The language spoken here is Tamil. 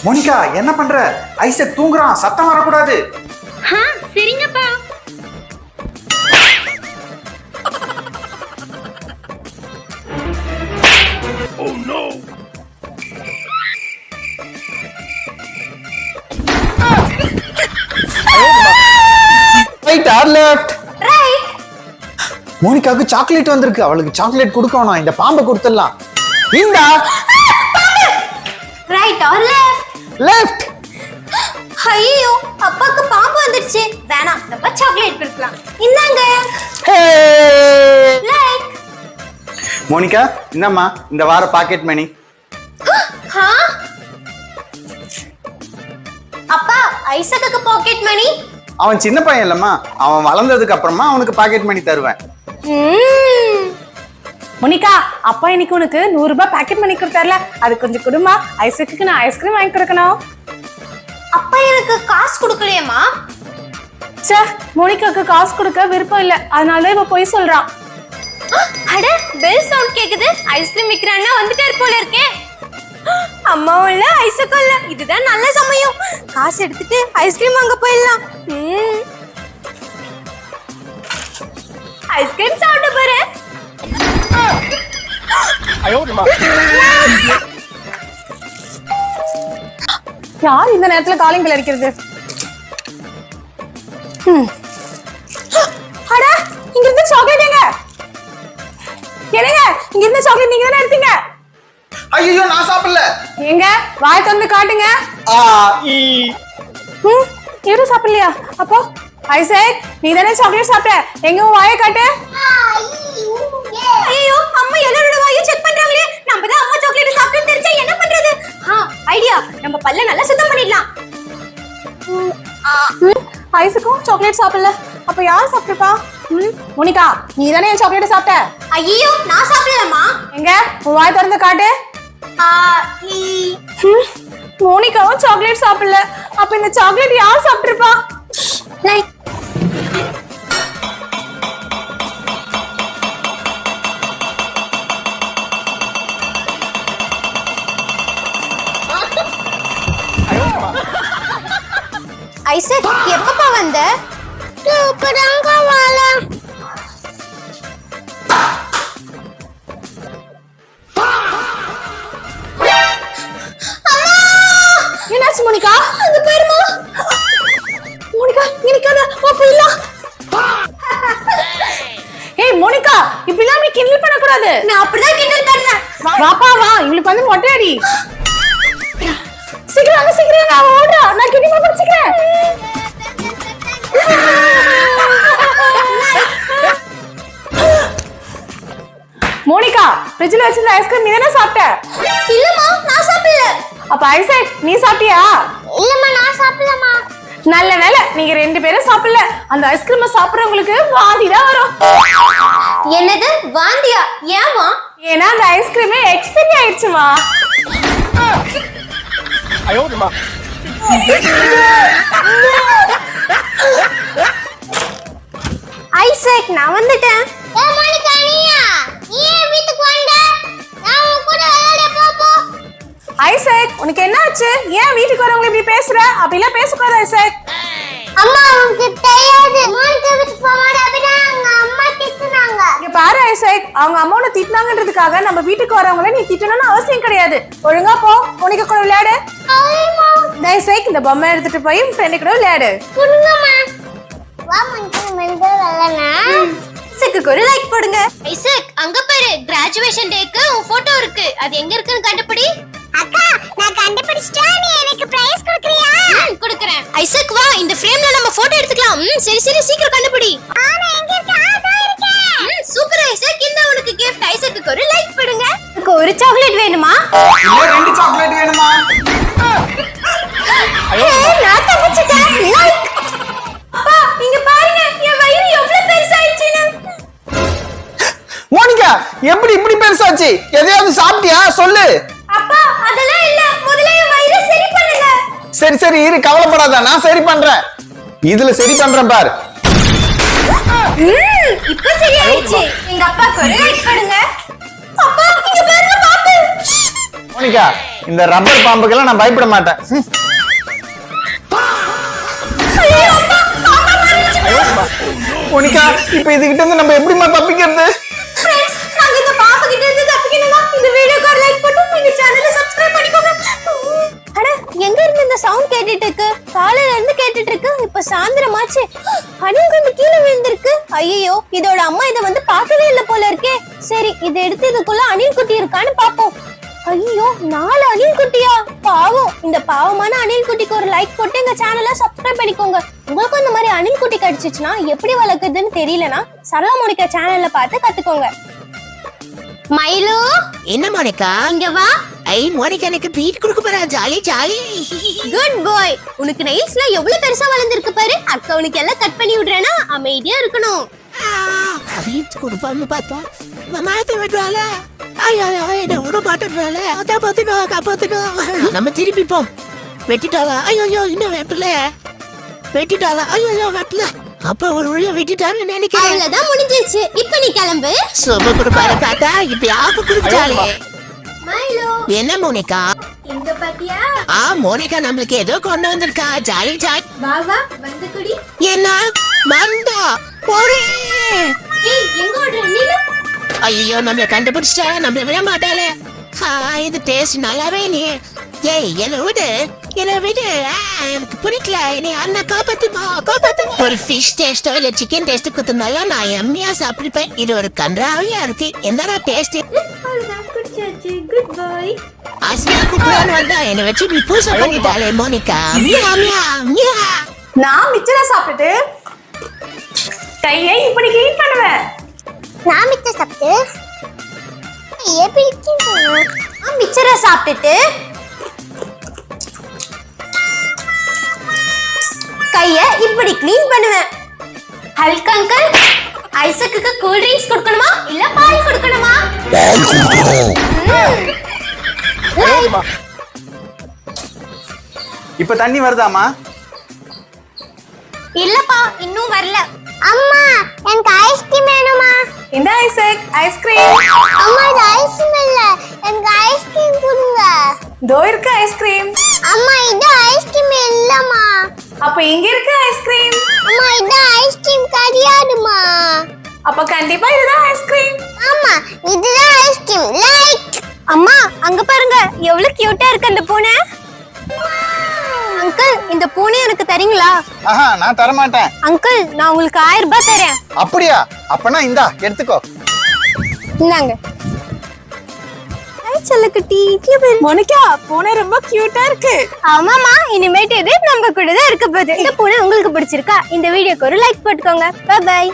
மோனிகா என்ன பண்ற? ஐசக் தூங்குறான், சத்தம் வரக்கூடாது. சரிங்கப்பா. Oh no! Right or left? Right. மோனிகாவுக்கு சாக்லேட் வந்திருக்கு. அவளுக்கு சாக்லேட் கொடுக்கணும். இந்த பாம்பை கொடுத்துடலாம். இந்தா. Right or left? லெஃப்ட். ஐயோ, அப்பாக்கு பாம்பு வந்துடுச்சு. வேணாம், நம்ம சாக்லேட் கொடுக்கலாம். இந்தாங்க. லைக். மோனிகா என்னம்மா இந்த வார பாக்கெட் மணி. அப்பா, ஐசக்கு பாக்கெட் மணி. அவன் சின்ன பையன் இல்லம்மா, அவன் வளர்ந்ததுக்கு அப்புறமா அவனுக்கு பாக்கெட் மணி தருவேன். மோனிகா, அப்பா இன்னைக்கு உனக்கு 100 ரூபாய் பாக்கெட் மணி கொடுத்தார்ல, அது கொஞ்சம் கொடுமா. ஐசக்கு நான் ஐஸ்கிரீம் வாங்கி கொடுக்கணும். அப்பா எனக்கு காசு கொடுக்கலையேம்மா. சே, மோனிகாக்கு காசு கொடுக்க விருப்பம் இல்ல, அதனால இப்ப போய் சொல்றான். அட, பெல் சவுண்ட் கேக்குது. ஐஸ்கிரீம் விக்கிற அண்ணா வந்துட்டார் போல இருக்கே. அம்மாவும் இல்ல, ஐசக்கும் இல்ல. இதுதான் நல்ல சமயம். காசு எடுத்துட்டு ஐஸ்கிரீம் வாங்க போயிடலாம். ஐஸ்கிரீம் சாப்பிட போறேன். யார் இந்த நேரத்துல காலிங் பெல் அடிக்கிறது? அட, இங்க இருந்து சாக்லேட் எங்க? என்னங்க, இங்க இருந்து சாக்லேட் நீங்க தானே எடுத்தீங்க? ஐயோ, நான் சாப்பிடல. எங்க வாய் திறந்து காட்டுங்க. இவரு சாப்பிடலையா? அப்போ ஐசக், நீ தானே சாக்லேட் சாப்பிட்ட, எங்க உன் வாயை காட்டு. ஐயோ, அம்மா எல்லாரோட வாயும் செக் பண்றாங்களே. நம்ம தான் அம்மா சாக்லேட் சாப்பிட்டு தெரிஞ்சா என்ன பண்றது? ஐடியா, நம்ம பல்ல நல்லா சுத்தம் பண்ணிடலாம். ஐசக்கும் சாக்லேட் சாப்பிடல, அப்ப யார் சாப்பிட்டுப்பா? மோனிகா, நீ தானே என் சாக்லேட் சாப்பிட்ட. ஐயோ, நான் சாப்பிடலம்மா. எங்க உன் வாய் திறந்து காட்டு. மோனிகாவும் சாக்லேட் சாப்பிடல, அப்ப இந்த சாக்லேட் யார் சாப்பிட்டுருப்பா? ஐசக், எப்பப்பா வந்த? இப்பதாங்க வாழ. என்னாச்சு மோனிகா? அங்க பாருமா. மோனிகா, நினைக்காத, வா போயிடலாம். ஏய் மோனிகா, இப்படிலாம் நீ கிண்டல் பண்ணக்கூடாது. நான் அப்படிதான் கிண்டல் பண்ணேன். வாப்பா வா, இவளுக்கு வந்து மொட்டை அடி. சீக்கிரம் வாங்க, சீக்கிரம், நான் ஓடுறா, நான் கிண்டிமா படிச்சுக்கிறேன். மோனிகா, ஃப்ரிட்ஜ்ல வச்சிருந்த ஐஸ்கிரீம் நீ தானே சாப்பிட்ட? இல்லம்மா, நான் சாப்பிடல. அப்ப ஐசக், நீ சாப்பிட்டியா? இல்லம்மா, நான் சாப்பிடலம்மா. நல்ல வேலை, நீங்க 2 பேரும் சாப்பிடல. அந்த ஐஸ்கிரீமை சாப்பிடுறவங்களுக்கு வாந்தி தான் வரும். என்னது வாந்தியா? ஏமா? ஏன்னா அந்த ஐஸ்கிரீமே எக்ஸ்பைரி ஆயிடுச்சுமா. ஐசக், நான் வந்துட்டேன். ஏ மோனிகா, நீயா? நீ ஏன் வீட்டுக்கு வந்த? நான் உன் கூட விளையாட போ. ஐசக், உனக்கு என்ன ஆச்சு? ஏன் வீட்டுக்கு வரவங்க இப்படி பேசுற? அப்படிலாம் பேசக்கூடாது ஐசக். அம்மா, உனக்கு தெரியாது. மோனிகா வீட்டுக்கு போக மாட்டே, அப்படிதான் அவங்க அம்மா திட்டுனாங்க. இங்க பாரு ஐசக், அவங்க அம்மாவை திட்டினாங்கன்றதுக்காக நம்ம வீட்டுக்கு வரவங்கள நீ திட்டணும்னு அவசியம் கிடையாது. ஒழுங்கா போ, மோனிகா கூட விளையாடு. ஐசக், இந்த பொம்மை எடுத்துட்டு போய் உன் ஃப்ரெண்டு கூட விளையாடு. குடுங்கம்மா. வா மோனிகா, மெண்டே வரலனா. ஐசக்கு ஒரு லைக் போடுங்க. ஐசக், அங்க பாரு, கிராஜுவேஷன் டேக்கு உன் போட்டோ இருக்கு. அது எங்க இருக்குன்னு கண்டுபிடி. அக்கா, நான் கண்டுபிடிச்சிட்டேன். நீ எனக்கு பிரைஸ் கொடுக்கறியா? கொடுக்கறேன். ஐசக், வா, இந்த ஃப்ரேம்ல நம்ம போட்டோ எடுத்துக்கலாம். சரி சரி, சீக்கிரம் கண்டுபிடி. ஆனா எங்க இருக்கு? அதோ இருக்கு. சூப்பர் ஐசக், இந்த உனக்கு gift. ஐசக்கு ஒரு லைக் போடுங்க. உங்களுக்கு ஒரு சாக்லேட் வேணுமா? இல்ல 2 சாக்லேட் வேணுமா? நான் தப்பிச்சிட்டேன். லைக். அப்பா, இங்க பாருங்க, என் வயிறு எவ்வளவு பெருசாயிடுச்சுன்னு. மோனிகா, எப்படி இப்படி பெருசாச்சு? எதையாவது சாப்பிட்டியா? சொல்லு. அப்பா, அதெல்லாம் இல்ல. முதல்ல என் வயிறை சரி பண்ணுங்க. சரி சரி, இரு, கவலைப்படாத, நான் சரி பண்றேன். இதுல சரி பண்றேன் பாரு. இப்ப சரியாயிடுச்சு. எங்க அப்பாக்கு ஒரு லைக் பண்ணுங்க. அப்பா, இங்க பாருங்க பாப்பு. மோனிகா, இந்த ரப்பர் பாம்புக்கெல்லாம் நான் பயப்பட மாட்டேன். மோனிகா, இப்ப இதுகிட்ட இருந்து நம்ம எப்படிமா தப்பிக்கிறது? ஃப்ரெண்ட்ஸ், நாங்க இந்த பாம்பு கிட்ட இருந்து தப்பிக்கணும்னா இந்த வீடியோக்கு ஒரு லைக் போட்டு எங்க சேனலை சப்ஸ்கிரைப் பண்ணிக்கோங்க. அட, எங்க இருந்து இந்த சவுண்ட் கேட்டுட்டு இருக்கு? காலையில இருந்து கேட்டுட்டு இருக்கு. இப்ப சாயந்திரமாச்சு. அணில் கொண்டு கீழே விழுந்திருக்கு. ஐயோ, இதோட அம்மா இதை வந்து பார்க்கவே இல்லை போல இருக்கே. சரி, இதை எடுத்து இதுக்குள்ள அணில் குட்டி இருக்கான்னு பாப்போம். ஐயோ, 4 அணில் குட்டியா? பாவம். இந்த பாவமான அணில் குட்டிக்கு ஒரு லைக் போட்டு எங்க சேனலை சப்ஸ்கிரைப் பண்ணிக்கோங்க. உங்களுக்கும் இந்த மாதிரி அணில் குட்டி கிடைச்சிச்சுன்னா எப்படி வளர்க்குதுன்னு தெரியலனா சரளா மோனிகா சேனல்ல பார்த்து கத்துக்கோங்க. மைலு, என்ன மோனிகா? இங்க வா. ஐ மோனிகா, எனக்கு ட்ரீட் கொடுக்க போறா. Jolly jolly. குட் பாய். உனக்கு நெயில்ஸ்லாம் எவ்வளவு பெருசா வளர்ந்திருக்கு பாரு. அக்கா உனக்கு எல்லாம் கட் பண்ணி விடுறேனா அமைதியா இருக்கணும். ட்ரீட் கொடுப்பான்னு பார்த்தா மாத்தி விடுவாள. ஐயோ, என்ன விட மாட்டேன்றாள. அதான் பார்த்துக்கோ. நம்ம திருப்பி போம். வெட்டிட்டாளா? ஐயோ, இன்னும் வெட்டல. வெட்டிட்டாளா? ஐயோ, வெட்டல. அப்ப ஒரு வழியா வெட்டிட்டாருன்னு நினைக்கிறேன். அவ்வளவுதான் முடிஞ்சிருச்சு. இப்ப நீ கிளம்பு. சோப்பு கொடுப்பாரு பார்த்தா இப்ப ஆப்பு கொடுத்தாளே. மைலு, என்ன மோனிகா? இங்க பாத்தியா? மோனிகா நம்மளுக்கு ஏதோ கொண்டு வந்திருக்கா. Jolly jolly. வா வா, வந்து குடி. என்ன மருந்தா? போறே. ஏய், எங்க ஓடுற நீலு? ஐயோ, நம்மள கண்டுபிடிச்சா நம்மள விட மாட்டாளே. இது டேஸ்ட் நல்லாவே நீ. ஏய், என்ன விடு. எனக்கு பிடிக்கல. என்னை அண்ணா காப்பாத்துமா. ஒரு ஃபிஷ் டேஸ்டோ இல்ல சிக்கன் டேஸ்ட் குத்துனாலும் நான் எம்மியா சாப்பிடுப்பேன். இது ஒரு கன்றாவியா இருக்கு. என்னடா டேஸ்ட்? அவ்வளவுதான், குடிச்சாச்சு. குட் பாய். ஆசியா கூப்பிடான்னு வந்தா என்னை வச்சு நீ பூசை பண்ணிட்டாளே மோனிகா. மியா. நான் மிச்சரை சாப்பிட்டுட்டு கையை இப்படி கிளீன் பண்ணுவேன். நான் மிச்சர் சாப்பிட்டு நான் மிச்சரை சாப்பிட்டுட்டு கைய இப்படி க்ளீன் பண்ணுவேன். ஹல்க் அங்கிள், ஐசக்குக்கு கூல் ட்ரிங்க்ஸ் கொடுக்கணுமா இல்ல பால் கொடுக்கணுமா? இப்ப தண்ணி வருதாமா? இல்லப்பா, இன்னும் வரல. அம்மா, எனக்கு ஐஸ்கிரீம் வேணுமா? இந்த ஐசக் ஐஸ்கிரீம். அம்மா, இது ஐஸ்கிரீம் இல்ல, எனக்கு ஐஸ்கிரீம் கொடுங்க. தோ இருக்கு ஐஸ்கிரீம். அம்மா, இது ஐஸ்கிரீம் இல்லம்மா. அப்ப இங்க இருக்கு ஐஸ்கிரீம். அம்மா, இது ஐஸ்கிரீம் கிடையாதுமா. அப்ப கண்டிப்பா இதுதான் ஐஸ்கிரீம். ஆமா, இதுதான் ஐஸ்கிரீம். லைக். அம்மா, அங்க பாருங்க, எவ்வளவு கியூட்டா இருக்கு அந்த பூனை. அங்கிள், இந்த பூனை எனக்கு தரீங்களா? ஆஹா, நான் தர மாட்டேன். அங்கிள், நான் உங்களுக்கு 1000 ரூபாய் தரேன். அப்படியா? அப்பனா இந்தா எடுத்துக்கோ. இந்தாங்க. செல்லக்குட்டி, மோனிகா, பூனை ரொம்ப கியூட்டா இருக்கு. ஆமாமா, இனிமேட்டு இது நம்ம கூட தான் இருக்க போகுது. இந்த பூனை உங்களுக்கு பிடிச்சிருக்கா? இந்த வீடியோக்கு ஒரு லைக் போட்டுக்கோங்க. By by.